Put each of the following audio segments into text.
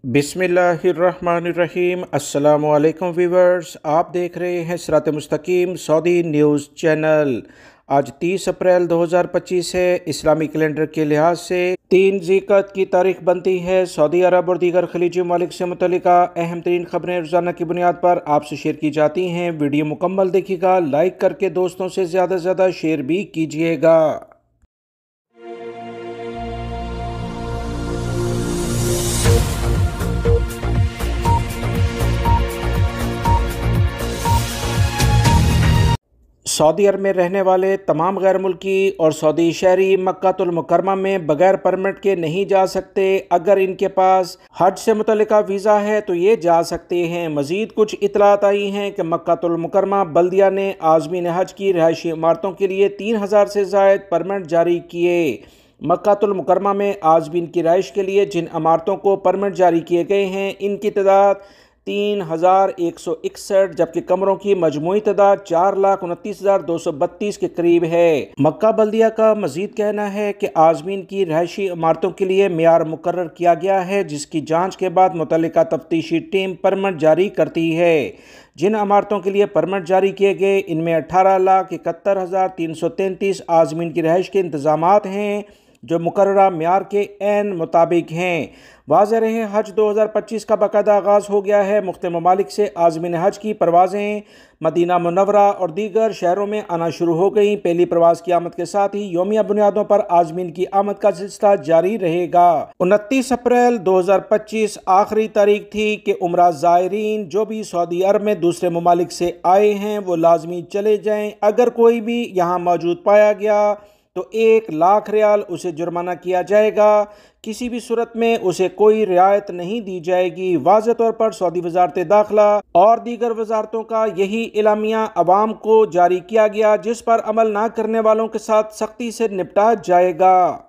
बिस्मिल्लाहिर्रहमानिर्रहीम। अस्सलामु अलैकुम व्यूवर्स, आप देख रहे हैं सिरात मुस्तकीम सऊदी न्यूज़ चैनल। आज 30 अप्रैल 2025 है। इस्लामी कैलेंडर के लिहाज से 3 ज़िलक़अदा की तारीख बनती है। सऊदी अरब और दीगर खलीजी ममालिक से मुतल्लिका अहम तरीन खबरें रोज़ाना की बुनियाद पर आपसे शेयर की जाती हैं। वीडियो मुकम्मल देखिएगा, लाइक करके दोस्तों से ज़्यादा से ज़्यादा शेयर भी कीजिएगा। सऊदी अरब में रहने वाले तमाम गैर मुल्की और सऊदी शहरी मक्कातुल मुकर्रमा में बगैर परमिट के नहीं जा सकते। अगर इनके पास हज से मुतल्लिका वीज़ा है तो ये जा सकते हैं। मज़ीद कुछ इतलात आई हैं कि मक्कातुल मुकर्रमा बल्दिया ने आज़मीन हज की रिहायशी इमारतों के लिए 3000 से ज़ायद परमिट जारी किए। मक्कातुल मुकर्रमा में आज़मीन की रिहाइश के लिए जिन इमारतों को परमिट जारी किए गए हैं, इनकी तादाद 3161, जबकि कमरों की मजमूई तादाद 4,29,232 के करीब है। मक्का बल्दिया का मजीद कहना है कि आज़मीन की रिहायशी इमारतों के लिए मेयार मुकर्रर किया गया है, जिसकी जांच के बाद मुतल्लिका तफ्तीशी टीम परमिट जारी करती है। जिन इमारतों के लिए परमिट जारी किए गए, इनमें 18,71,333 आज़मीन की रिहाइश के इंतजामात हैं जो मुकर्ररा मेयार के ऐन मुताबिक हैं। वाज़ेह रहे, हज 2025 का बाकायदा आगाज़ हो गया है। मुख्तलिफ ममालिक से आज़मीन हज की परवाज़ें मदीना मुनव्वरा और दीगर शहरों में आना शुरू हो गई। पहली परवाज़ की आमद के साथ ही यौमिया बुनियादों पर आज़मीन की आमद का सिलसिला जारी रहेगा। 29 अप्रैल 2025 आखिरी तारीख थी कि उम्रा ज़ायरीन जो भी सऊदी अरब में दूसरे ममालिक से आए हैं वो लाजमी चले जाएँ। अगर कोई भी यहाँ मौजूद पाया गया तो 1 लाख रियाल उसे जुर्माना किया जाएगा। किसी भी सूरत में उसे कोई रियायत नहीं दी जाएगी। वाज़ेह तौर पर सऊदी वज़ारत दाखिला और दीगर वज़ारतों का यही एलामिया अवाम को जारी किया गया, जिस पर अमल ना करने वालों के साथ सख्ती से निपटा जाएगा।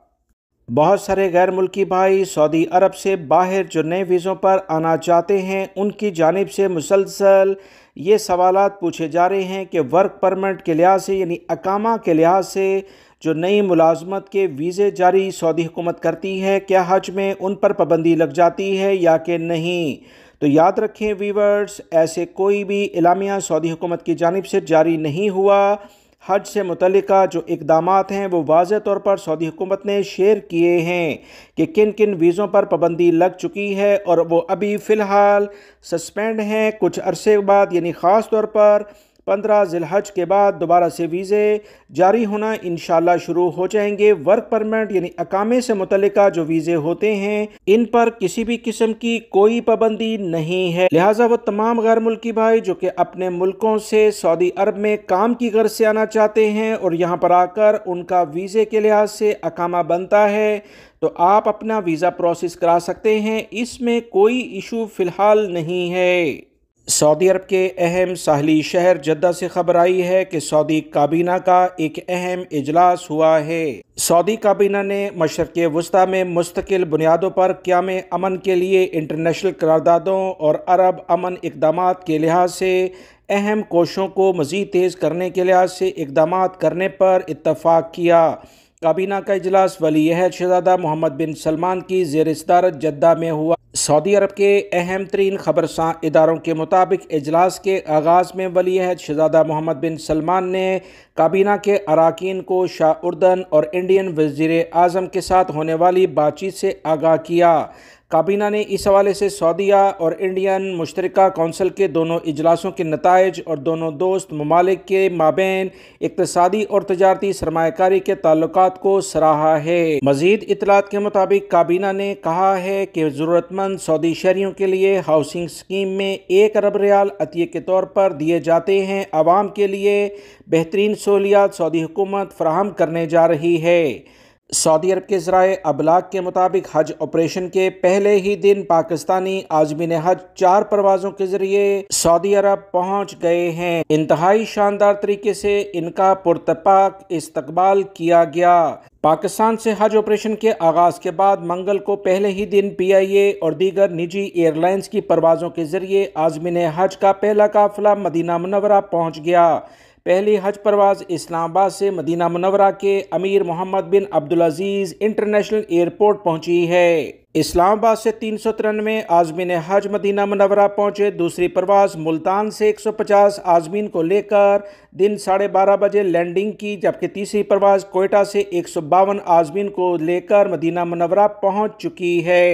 बहुत सारे गैर मुल्की भाई सऊदी अरब से बाहर जो नए वीज़ों पर आना चाहते हैं, उनकी जानिब से मुसलसल ये सवालात पूछे जा रहे हैं कि वर्क परमिट के लिहाज से यानी अकामा के लिहाज से जो नई मुलाजमत के वीज़े जारी सऊदी हुकूमत करती है, क्या हज में उन पर पाबंदी लग जाती है या कि नहीं। तो याद रखें व्यूवर्स, ऐसे कोई भी एलामिया सऊदी हुकूमत की जानिब से जारी नहीं हुआ। हज से मुतल्लिका जो इक़दामात हैं वो वाज़ेह तौर पर सऊदी हुकूमत ने शेयर किए हैं कि किन किन वीज़ों पर पाबंदी लग चुकी है और वो अभी फ़िलहाल सस्पेंड हैं। कुछ अरसे बाद यानी ख़ास तौर पर 15 ज़िलहज के बाद दोबारा से वीज़े जारी होना इंशाल्लाह शुरू हो जाएंगे। वर्क परमिट यानी अकामे से मुतल्लिका जो वीज़े होते हैं, इन पर किसी भी किस्म की कोई पाबंदी नहीं है। लिहाजा वो तमाम गैर मुल्की भाई जो कि अपने मुल्कों से सऊदी अरब में काम की गर्ज से आना चाहते हैं और यहाँ पर आकर उनका वीज़े के लिहाज से अकामा बनता है, तो आप अपना वीज़ा प्रोसेस करा सकते हैं। इसमें कोई इशू फ़िलहाल नहीं है। सऊदी अरब के अहम साहली शहर जद्दा से खबर आई है कि सऊदी काबीना का एक अहम इजलास हुआ है। सऊदी काबीना ने मशरक़ वस्ता में मुस्तकिल बुनियादों पर क़याम अमन के लिए इंटरनेशनल करारदादों और अरब अमन इक़दामात के लिहाज से अहम कोशिशों को मज़ीद तेज़ करने के लिहाज से इक़दामात करने पर इत्तफ़ाक़ किया। काबीना का इजलास वली-ए-अहद शहज़ादा मोहम्मद बिन सलमान की ज़ेर सदारत जद्दा में हुआ। सऊदी अरब के अहम तरीन खबरसां इदारों के मुताबिक इजलास के आगाज़ में वली-ए-अहद शहज़ादा मोहम्मद बिन सलमान ने काबीना के अरकान को शाह उर्दन और इंडियन वज़ीर आज़म के साथ होने वाली बातचीत से आगाह किया। काबीना ने इस हवाले से सऊदीया और इंडियन मुश्तरका कौंसिल के दोनों इजलासों के नताइज और दोनों दोस्त ममालिक के माबैन इक़्तिसादी और तजारती सरमायाकारी के ताल्लुकात को सराहा है। मज़ीद इतलात के मुताबिक काबीना ने कहा है कि ज़रूरतमंद सऊदी शहरियों के लिए हाउसिंग स्कीम में 1 अरब रियाल अतिये के तौर पर दिए जाते हैं। आवाम के लिए बेहतरीन सहूलियात सऊदी हुकूमत फ़राहम करने जा रही है। सऊदी अरब के ज़राए अबलाग के मुताबिक हज ऑपरेशन के पहले ही दिन पाकिस्तानी आज़मीन हज 4 परवाज़ों के ज़रिए सऊदी अरब पहुँच गए हैं। इंतहाई शानदार तरीके से इनका पुरतपाक इस्तकबाल किया गया। पाकिस्तान से हज ऑपरेशन के आगाज़ के बाद मंगल को पहले ही दिन PIA और दीगर निजी एयरलाइंस की परवाज़ों के ज़रिए आज़मीन हज का पहला काफ़िला मदीना मुनव्वरा पहुँच गया। पहली हज परवाज़ इस्लामाबाद से मदीना मुनव्वरा के अमीर मोहम्मद बिन अब्दुल-अज़ीज़ इंटरनेशनल एयरपोर्ट पहुंची है। इस्लामाबाद से 393 आज़मीन हज मदीना मुनव्वरा पहुंचे। दूसरी परवाज़ मुल्तान से 150 आज़मीन को लेकर दिन 12:30 बजे लैंडिंग की, जबकि तीसरी परवाज़ कोयटा से 152 आज़मीन को लेकर मदीना मुनव्वरा पहुंच चुकी है।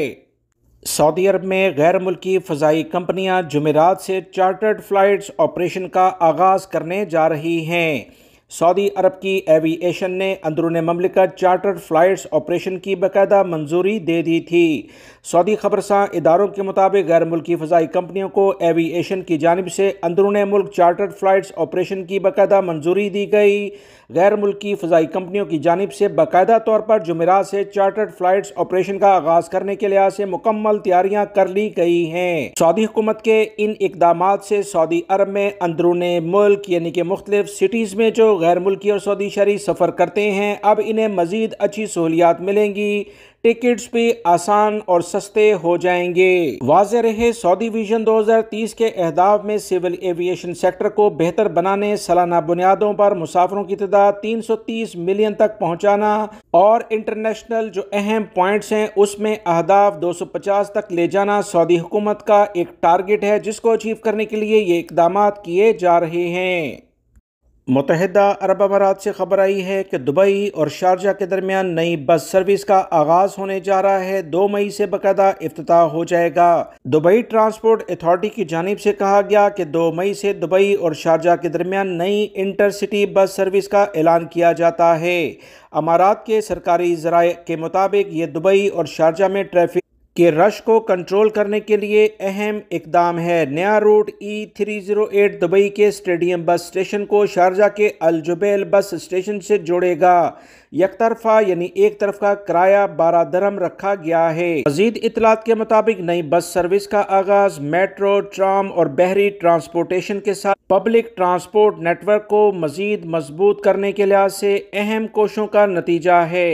सऊदी अरब में गैर मुल्की फ़ज़ाई कंपनियां जुमेरात से चार्टर्ड फ़्लाइट्स ऑपरेशन का आगाज़ करने जा रही हैं। सऊदी अरब की एविएशन ने अंदरूनी ममलिकत चार्टर्ड फ़्लाइट्स ऑपरेशन की बाकायदा मंजूरी दे दी थी। सऊदी खबरसां इदारों के मुताबिक गैर मुल्की फ़ज़ाई कंपनियों को एविएशन की जानिब से अंदरूनी मुल्क चार्टर्ड फ़्लाइट्स ऑपरेशन की बाकायदा मंजूरी दी गई। गैर मुल्की फ़ज़ाई कंपनियों की जानिब से बाकायदा तौर पर जुमेरात से चार्टर्ड फ़्लाइट्स ऑपरेशन का आगाज़ करने के लिहाज से मुकम्मल तैयारियां कर ली गई हैं। सऊदी हुकूमत के इन इक़दामात से सऊदी अरब में अंदरूनी मुल्क यानी कि मुख्तलिफ सिटीज़ में जो गैर मुल्की और सऊदी शहरी सफ़र करते हैं, अब इन्हें मज़ीद अच्छी सहूलियात मिलेंगी। टिकट्स भी आसान और सस्ते हो जाएंगे। वाज़ेह रहे, सऊदी विजन 2030 के अहदाफ में सिविल एविएशन सेक्टर को बेहतर बनाने, सालाना बुनियादों पर मुसाफिरों की तादाद 330 मिलियन तक पहुँचाना और इंटरनेशनल जो अहम पॉइंट्स हैं उसमें अहदाफ 250 तक ले जाना सऊदी हुकूमत का एक टारगेट है, जिसको अचीव करने के लिए ये इक़दामात किए जा रहे हैं। मुत्तहिदा अरब अमारात से खबर आई है कि दुबई और शारजा के दरमियान नई बस सर्विस का आगाज़ होने जा रहा है। 2 मई से बाकायदा इफ्तिताह हो जाएगा। दुबई ट्रांसपोर्ट अथॉरिटी की जानिब से कहा गया कि 2 मई से दुबई और शारजा के दरमियान नई इंटरसिटी बस सर्विस का ऐलान किया जाता है। अमारात के सरकारी ज़राए के मुताबिक ये दुबई और शारजा में ट्रैफिक के रश को कंट्रोल करने के लिए अहम इकदाम है। नया रूट E308 दुबई के स्टेडियम बस स्टेशन को शारजा के अल जुबैल बस स्टेशन से जोड़ेगा। एक तरफा यानी एक तरफ का किराया 12 दिरहम रखा गया है। मज़ीद इतलात के मुताबिक नई बस सर्विस का आगाज़ मेट्रो, ट्राम और बहरी ट्रांसपोर्टेशन के साथ पब्लिक ट्रांसपोर्ट नेटवर्क को मज़ीद मजबूत करने के लिहाज से अहम कोशिशों का नतीजा है।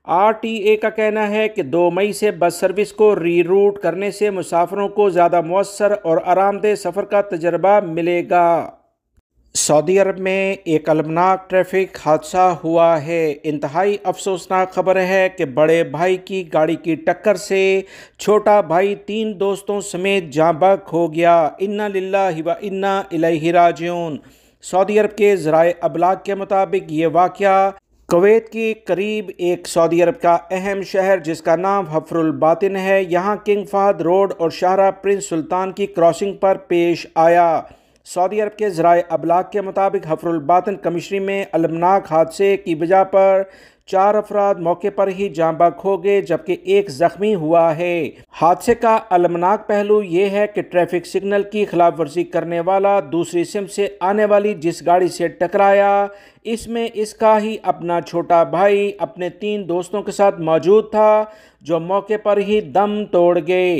RTA का कहना है कि 2 मई से बस सर्विस को रीरूट करने से मुसाफिरों को ज़्यादा मौसर और आरामदेह सफ़र का तजर्बा मिलेगा। सऊदी अरब में एक अलमनाक ट्रैफिक हादसा हुआ है। इंतहाई अफसोसनाक खबर है कि बड़े भाई की गाड़ी की टक्कर से छोटा भाई 3 दोस्तों समेत जाँ बहक हो गया। इन्ना लिल्लाहि व इन्ना इलैहि राजिऊन। सऊदी अरब के ज़राए अबलाग के मुताबिक ये वाक़या कुवैत के करीब एक सऊदी अरब का अहम शहर जिसका नाम हफ्रुल बातिन है, यहाँ किंग फहद रोड और शाहरा प्रिंस सुल्तान की क्रॉसिंग पर पेश आया। सऊदी अरब के ज़राए अबलाग के मुताबिक हफ्रुल बातिन कमिश्नरी में अलमनाक हादसे की वजह पर 4 अफराद मौके पर ही जाँ बहक हो गए, जबकि एक ज़ख्मी हुआ है। हादसे का अलमनाक पहलू ये है कि ट्रैफिक सिग्नल की खिलाफ वर्जी करने वाला दूसरी सिम से आने वाली जिस गाड़ी से टकराया, इसमें इसका ही अपना छोटा भाई अपने 3 दोस्तों के साथ मौजूद था, जो मौके पर ही दम तोड़ गए।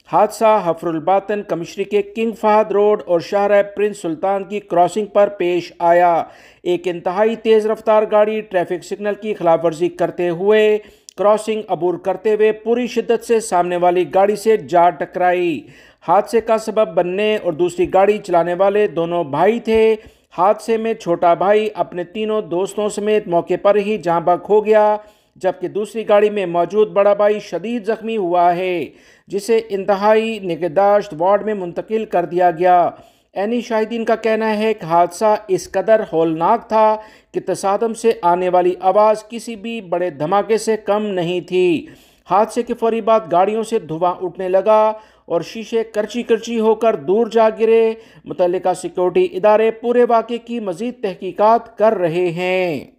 हादसा हफ्रुल बातिन कमिश्नरी के किंग फहद रोड और शाहरा प्रिंस सुल्तान की क्रॉसिंग पर पेश आया। एक इंतहाई तेज़ रफ्तार गाड़ी ट्रैफिक सिग्नल की खिलाफ वर्जी करते हुए क्रॉसिंग अबूर करते हुए पूरी शिद्दत से सामने वाली गाड़ी से जा टकराई। हादसे का सबब बनने और दूसरी गाड़ी चलाने वाले दोनों भाई थे। हादसे में छोटा भाई अपने तीनों दोस्तों समेत मौके पर ही जाँ बहक हो गया, जबकि दूसरी गाड़ी में मौजूद बड़ा भाई शदीद ज़ख्मी हुआ है, जिसे इंतहाई निगहदाश्त वार्ड में मुंतकिल कर दिया गया। ऐनी शाहिदीन का कहना है कि हादसा इस कदर हौलनाक था कि तसादम से आने वाली आवाज़ किसी भी बड़े धमाके से कम नहीं थी। हादसे के फौरी बाद गाड़ियों से धुआं उठने लगा और शीशे करची करची होकर दूर जा गिरे। मुतल्लिका सिक्योरिटी इदारे पूरे वाक़े की मज़ीद तहकीकात कर रहे हैं।